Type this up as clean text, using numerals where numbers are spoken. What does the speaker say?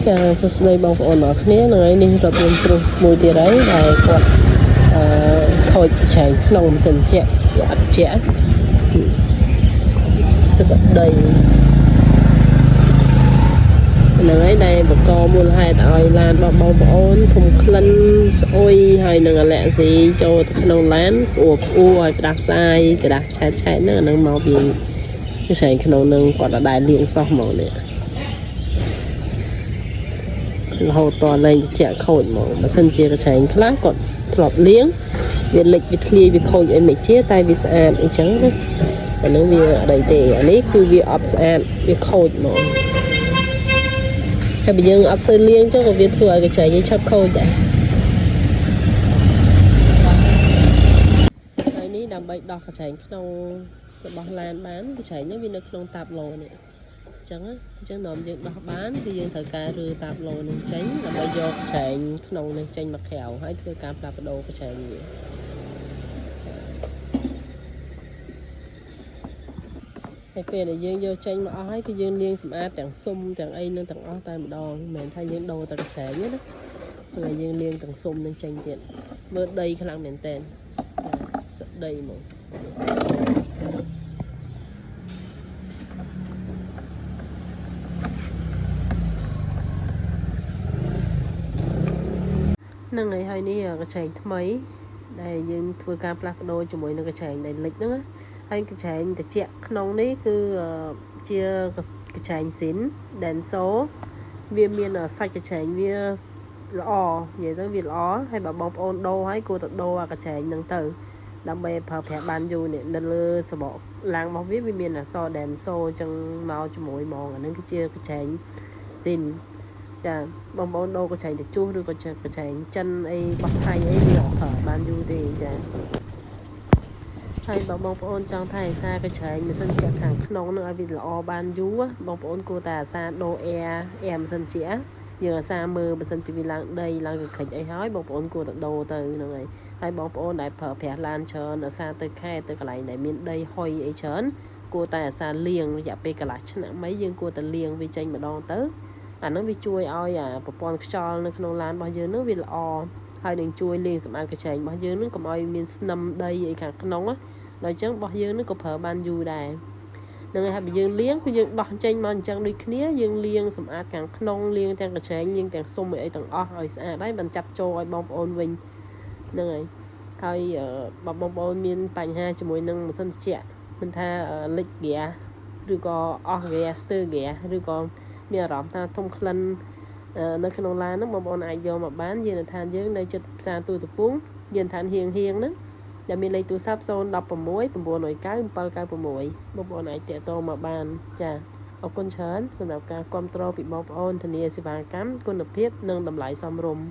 សួស្តីបងប្អូនអរគ្នាថ្ងៃនេះរត់មានព្រោះមួយទៀតហើយដែលគាត់ខូចចែងក្នុងម៉ាស៊ីនជែកវាអត់ជែកសក្តីហ្នឹងហើយដែលបកមូលហេតុឲ្យឡានរបស់បងប្អូនធំក្លិនស្អុយហើយនឹងអាឡែស៊ីចូលទៅក្នុងឡានអួឲ្យក្តាស់ស្អាយក្តាស់ឆែតហ្នឹងអានឹងមកពីចែងក្នុងនឹងគាត់អត់ដែលលាងសោះហ្មងនេះរហូតតលែងជែកខូចហ្មងបើសិនជាកញ្ឆែងខ្លះគាត់ធ្លាប់លាងវាលិចវាធ្លាយវាខូចអីមិនជាតែវាស្អាតអីចឹងណាអានឹងវាអីទេអានេះគឺវាអត់ស្អាតវាខូចហ្មងហើយបើយើងអត់សូវលាងចឹងក៏វាធ្វើឲ្យកញ្ឆែងយើងឆាប់ខូចដែរហើយនេះដើម្បីដោះកញ្ឆែងក្នុងរបស់ឡានបានកញ្ឆែងនេះវានៅក្នុងតាប់ឡូនេះអញ្ចឹងនាំយើងដោះបានគឺយើងត្រូវការរើតាប់ឡូនឹងចេញដើម្បីយកកញ្ឆែងក្នុងនឹងចេញមកក្រៅហើយធ្វើការផ្លាស់ប្ដូរកញ្ឆែងវាហើយពេលដែលយើងយកចេញមកអស់ហើយគឺយើងលាងសម្អាតទាំងស៊ុំទាំងអីនឹងទាំងអស់តែម្ដងមិនមែនថាយើងដូរតែកញ្ឆែងទេណាព្រោះយើងលាងទាំងស៊ុំនឹងចេញទៀតមើលដីខ្លាំងមែនតើសក្ដីហ្មងនឹងហើយនេះកញ្ឆែងថ្មីដែលយើងធ្វើការផ្លាស់ប្ដូរជាមួយនឹងកញ្ឆែងដែលលិចហ្នឹងហើយកញ្ឆែងត្រជាក់ក្នុងនេះគឺជាកញ្ឆែងស៊ីន Denso វាមានសាច់កញ្ឆែងវាល្អនិយាយទៅវាល្អហើយបើបងប្អូនដូរហើយគួរតែដូរកញ្ឆែងហ្នឹងទៅដើម្បីប្រើប្រាស់បានយូរនេះនៅលើសបកឡាំងរបស់វាមានអក្សរ Denso អញ្ចឹងមកជាមួយហ្មងអាហ្នឹងគឺជាកញ្ឆែងស៊ីនចាបងប្អូនដូរកញ្ឆែងទៅជួសឬក៏កញ្ឆែងចិនអីបោះថៃអីវាអត់ប្រើបានយូរទេចាហើយបងប្អូនចង់ថែរក្សាកញ្ឆែងម៉ាស៊ីនជែកខាងក្នុងនឹងឲ្យវាល្អបានយូរបងប្អូនគួរតែអាសាដូរអែម៉ាស៊ីនជែកយើងអាសាមើលម៉ាស៊ីនជែកវាឡើងដីឡើងកក្រិចអីហើយបងប្អូនគួរតែដូរទៅហ្នឹងហើយបងប្អូនដែលប្រើប្រាស់ឡានច្រើនអាសាទៅខេត្តទៅកន្លែងដែលមានដីហុយអីច្រើនគួរតែអាសាលាងរយៈពេលកន្លះឆ្នាំអីយើងគួរតែលាងវាចេញម្ដងទៅអានោះវាជួយឲ្យប្រព័ន្ធខ្យល់នៅក្នុងឡានរបស់យើងនឹងវាល្អហើយនឹងជួយលាងសម្អាតកញ្ឆែងរបស់យើងនឹងកុំឲ្យមានស្នឹមដីអីខាងក្នុងណាដល់អញ្ចឹងរបស់យើងនឹងក៏ប្រើបានយូរដែរនឹងហើយបើយើងលាងគឺយើងដោះចេញមកអញ្ចឹងដូចគ្នាយើងលាងសម្អាតខាងក្នុងលាងទាំងកញ្ឆែងលាងទាំងស៊ុំអីទាំងអស់ឲ្យស្អាតហើយបានចាប់ចូលឲ្យបងប្អូនវិញហ្នឹងហើយបើបងប្អូនមានបញ្ហាជាមួយនឹងម៉ាស៊ីនត្រជាក់មិនថាលិចហ្គាសឬក៏អស់ហ្គាសស្ទើរហ្គាសឬក៏មានអារម្មណ៍ថាធំក្លិននៅក្នុងឡានហ្នឹងបងប្អូនអាចយកមកបានយានដ្ឋានយើងនៅជិតផ្សារទូតពងយានដ្ឋានហៀងហ្នឹងដែលមានលេខទូរស័ព្ទ016 909 796បងប្អូនអាចទាក់ទងមកបានចាអរគុណច្រើនសម្រាប់ការគាំទ្រពីបងប្អូនធានាសេវាកម្មគុណភាពនិងតម្លៃសមរម្យ